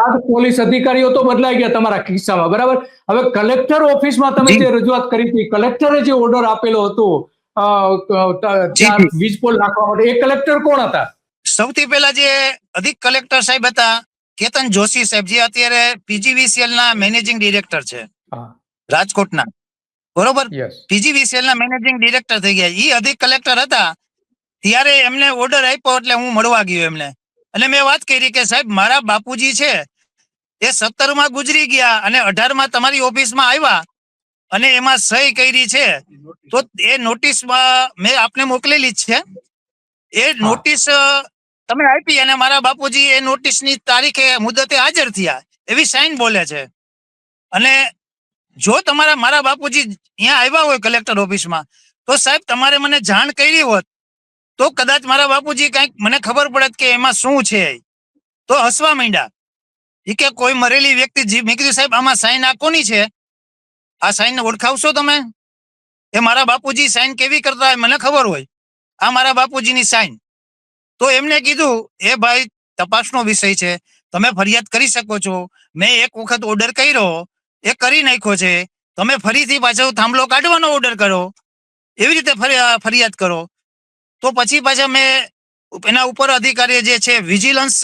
8 police અધિકારીઓ તો બદલાઈ ગયા તમારા કિસ્સામાં, બરાબર. હવે કલેક્ટર ઓફિસમાં તમે જે રજૂઆત કરી હતી, કલેક્ટરે જે ઓર્ડર આપેલો હતો ત્યાં વીજ પોલ નાખવા માટે, એ કલેક્ટર કોણ હતા? સૌથી પહેલા જે અધિક કલેક્ટર સાહેબ હતા કેતન જોશી સાહેબ, જે અત્યારે પીજીવીસીએલ ના મેનેજિંગ ડિરેક્ટર છે રાજકોટના, બરોબર. પીજીવીસીએલ ના મેનેજિંગ ડિરેક્ટર થઈ ગયા. એ અધિક કલેક્ટર હતા ત્યારે એમને ઓર્ડર આપ્યો એટલે હું મળવા ગયો એમને, અને મેં વાત કરી કે સાહેબ મારા બાપુજી છે એ 17 ગુજરી ગયા અને 18 તમારી ઓફિસમાં આવ્યા અને એમાં સહી કરી છે, તો એ નોટિસમાં મેં આપને મોકલેલી જ છે. એ નોટિસ તમે આપી અને મારા બાપુજી એ નોટિસની તારીખે મુદતે હાજર થયા એવી સાઈન બોલે છે. અને જો મારા બાપુજી અહીંયા આવ્યા હોય કલેક્ટર ઓફિસમાં, તો સાહેબ તમારે મને જાણ કરી હોત તો કદાચ મારા બાપુજી કંઈક મને ખબર પડે કે એમાં શું છે. તો હસવા માંડ્યા એ કે કોઈ મરેલી વ્યક્તિ. મેં કીધું સાહેબ આમાં સાઈન આ કોની છે? આ સાઈન ઓળખાવશો તમે? એ મારા બાપુજી સાઈન કેવી કરતા હોય મને ખબર હોય, આ મારા બાપુજીની સાઈન. તો એમને કીધું એ ભાઈ તપાસનો વિષય છે, તમે ફરિયાદ કરી શકો છો. મેં એક વખત ઓર્ડર કર્યો, એ કરી નાખ્યો છે, તમે ફરીથી પાછો થાંભલો કાઢવાનો ઓર્ડર કરો, એવી રીતે ફરિયાદ કરો. તો પછી પાછા મેં એના ઉપર અધિકારી જે છે વિજિલન્સ